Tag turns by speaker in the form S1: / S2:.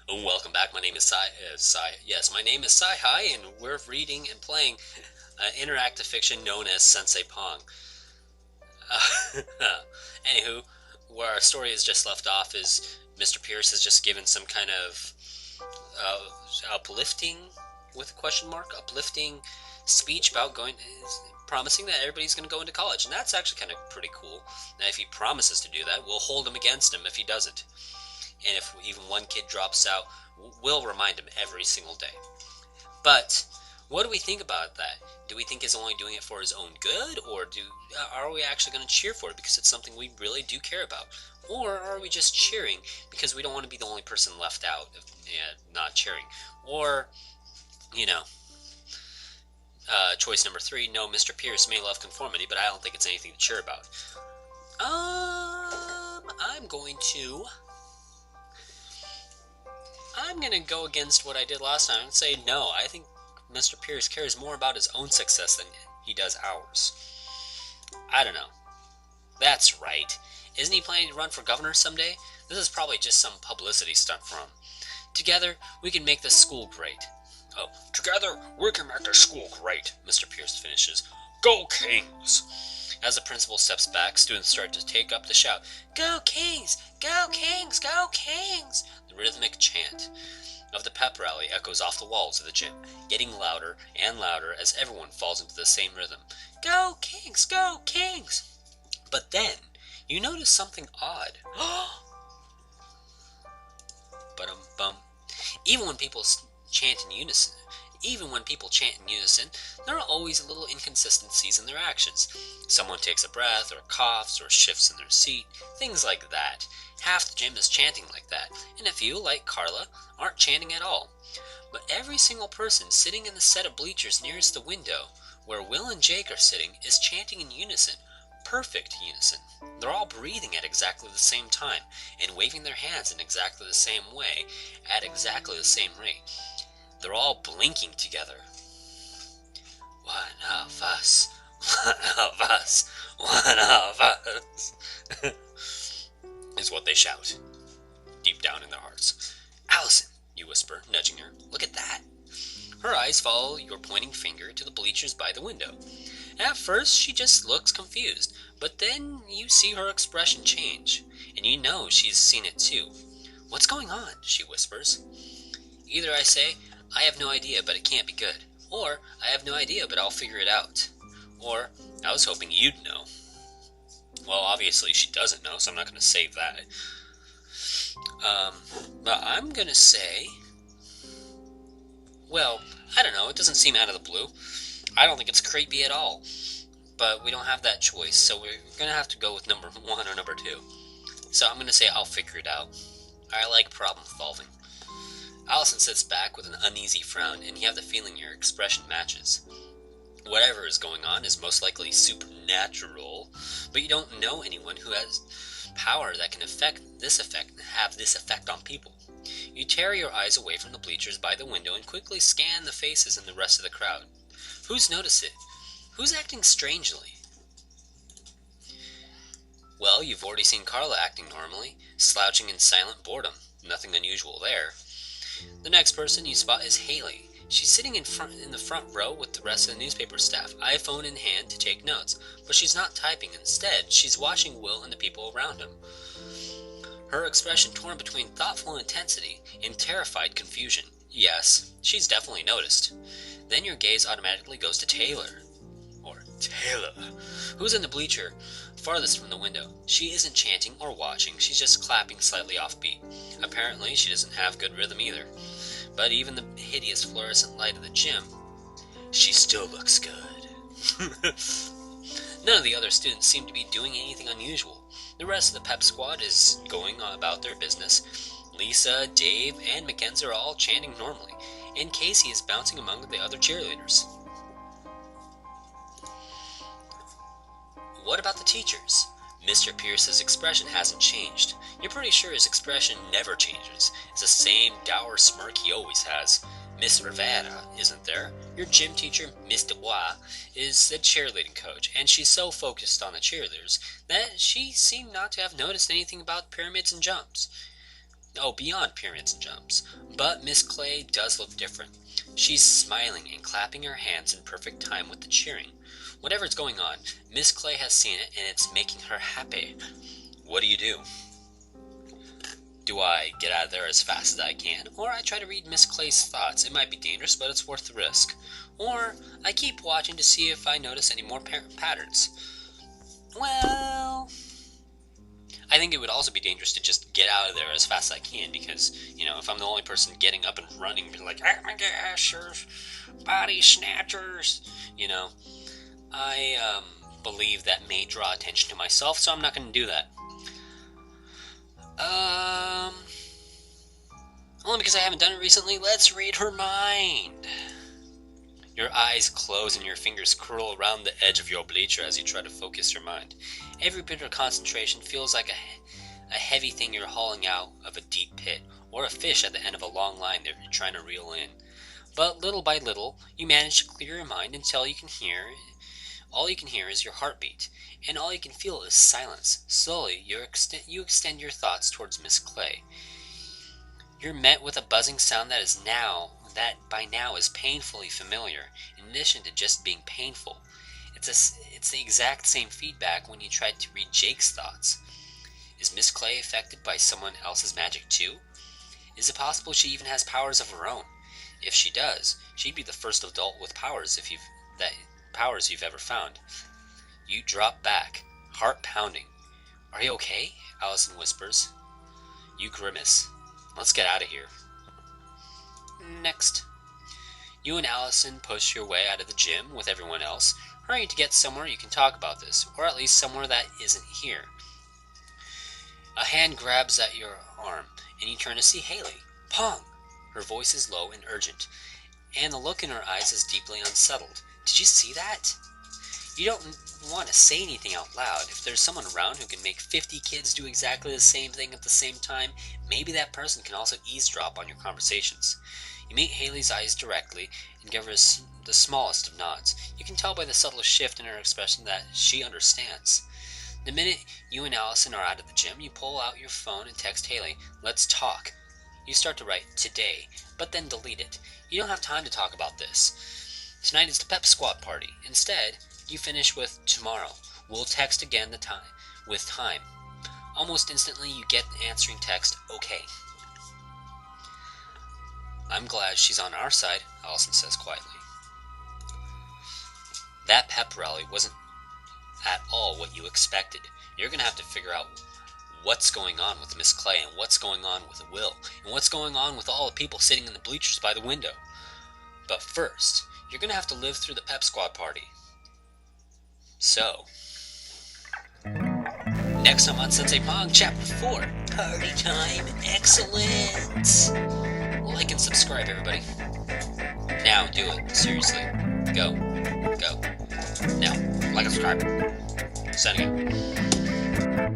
S1: Welcome back. My name is Yes, my name is Sai-Hi, and we're reading and playing interactive fiction known as Sensei-pong. Uh, Anywho, where our story is just left off is Mr. Pierce has just given some kind of uplifting, with a question mark, uplifting speech about promising that everybody's going to go into college, and that's actually kind of pretty cool. Now, if he promises to do that, we'll hold him against him if he doesn't. And if even one kid drops out, we'll remind him every single day. But what do we think about that? Do we think he's only doing it for his own good, or are we actually going to cheer for it because it's something we really do care about? Or are we just cheering because we don't want to be the only person left out of not cheering? Or, you know, choice number 3, no, Mr. Pierce may love conformity, but I don't think it's anything to cheer about. I'm gonna go against what I did last time and say no. I think Mr. Pierce cares more about his own success than he does ours. I don't know. That's right. Isn't he planning to run for governor someday? This is probably just some publicity stunt for him. Together, we can make this school great. Oh, together, we can make this school great, Mr. Pierce finishes. Go Kings! As the principal steps back, students start to take up the shout, Go Kings! Go Kings! Go Kings! The rhythmic chant of the pep rally echoes off the walls of the gym, getting louder and louder as everyone falls into the same rhythm. Go Kings! Go Kings! But then, you notice something odd. Ba-dum-bum. Even when people chant in unison, there are always little inconsistencies in their actions. Someone takes a breath, or coughs, or shifts in their seat, things like that. Half the gym is chanting like that, and a few, like Carla, aren't chanting at all. But every single person sitting in the set of bleachers nearest the window, where Will and Jake are sitting, is chanting in unison. Perfect unison. They're all breathing at exactly the same time, and waving their hands in exactly the same way, at exactly the same rate. They're all blinking together. One of us, one of us, one of us, is what they shout, deep down in their hearts. Allison, you whisper, nudging her, look at that. Her eyes follow your pointing finger to the bleachers by the window. At first, she just looks confused, but then you see her expression change, and you know she's seen it too. What's going on? She whispers. Either I say, I have no idea, but it can't be good. Or, I have no idea, but I'll figure it out. Or, I was hoping you'd know. Well, obviously she doesn't know, so I'm not going to save that. But I'm going to say, well, I don't know, it doesn't seem out of the blue. I don't think it's creepy at all. But we don't have that choice, so we're going to have to go with number 1 or number 2. So I'm going to say I'll figure it out. I like problem solving. Allison sits back with an uneasy frown, and you have the feeling your expression matches. Whatever is going on is most likely supernatural, but you don't know anyone who has power that can have this effect on people. You tear your eyes away from the bleachers by the window and quickly scan the faces in the rest of the crowd. Who's noticed it? Who's acting strangely? Well, you've already seen Carla acting normally, slouching in silent boredom. Nothing unusual there. The next person you spot is Haley. She's sitting in the front row with the rest of the newspaper staff, iPhone in hand to take notes, but she's not typing. Instead, she's watching Will and the people around him. Her expression torn between thoughtful intensity and terrified confusion. Yes, she's definitely noticed. Then your gaze automatically goes to Taylor, who's in the bleacher farthest from the window. She isn't chanting or watching, she's just clapping slightly offbeat. Apparently, she doesn't have good rhythm either. But even the hideous fluorescent light of the gym, she still looks good. None of the other students seem to be doing anything unusual. The rest of the pep squad is going about their business. Lisa, Dave, and Mackenzie are all chanting normally, and Casey is bouncing among the other cheerleaders. What about the teachers? Mr. Pierce's expression hasn't changed. You're pretty sure his expression never changes. It's the same dour smirk he always has. Miss Rivera, isn't there? Your gym teacher, Miss DeWa, is the cheerleading coach, and she's so focused on the cheerleaders that she seemed not to have noticed anything about pyramids and jumps. Oh, beyond pyramids and jumps. But Miss Clay does look different. She's smiling and clapping her hands in perfect time with the cheering. Whatever's going on, Miss Clay has seen it and it's making her happy. What do you do? Do I get out of there as fast as I can, or I try to read Miss Clay's thoughts? It might be dangerous, but it's worth the risk. Or I keep watching to see if I notice any more patterns. Well, I think it would also be dangerous to just get out of there as fast as I can, because, if I'm the only person getting up and running, be like, oh my gosh, there's body snatchers, I believe that may draw attention to myself, so I'm not going to do that. Only because I haven't done it recently. Let's read her mind. Your eyes close and your fingers curl around the edge of your bleacher as you try to focus your mind. Every bit of concentration feels like a heavy thing you're hauling out of a deep pit, or a fish at the end of a long line that you're trying to reel in. But little by little, you manage to clear your mind until all you can hear is your heartbeat, and all you can feel is silence. Slowly, you extend your thoughts towards Miss Clay. You're met with a buzzing sound that by now is painfully familiar, in addition to just being painful. It's the exact same feedback when you tried to read Jake's thoughts. Is Miss Clay affected by someone else's magic too? Is it possible she even has powers of her own? If she does, she'd be the first adult with powers you've ever found. You drop back, heart pounding. Are you okay? Allison whispers. You grimace. Let's get out of here. Next. You and Allison push your way out of the gym with everyone else, hurrying to get somewhere you can talk about this, or at least somewhere that isn't here. A hand grabs at your arm, and you turn to see Haley. Pong! Her voice is low and urgent, and the look in her eyes is deeply unsettled. Did you see that? You don't want to say anything out loud. If there's someone around who can make 50 kids do exactly the same thing at the same time, maybe that person can also eavesdrop on your conversations. You meet Haley's eyes directly and give her the smallest of nods. You can tell by the subtle shift in her expression that she understands. The minute you and Allison are out of the gym, you pull out your phone and text Haley, "Let's talk." You start to write "today," but then delete it. You don't have time to talk about this. Tonight is the pep squad party. Instead, you finish with "tomorrow. We'll text again with time." Almost instantly, you get the answering text, "okay." I'm glad she's on our side, Allison says quietly. That pep rally wasn't at all what you expected. You're going to have to figure out what's going on with Miss Clay, and what's going on with Will, and what's going on with all the people sitting in the bleachers by the window. But first, you're going to have to live through the pep squad party. So, next time on Sensei-pong, Chapter 4, Party Time Excellence! Like and subscribe, everybody. Now, do it. Seriously. Go. Now, like and subscribe. Signing out.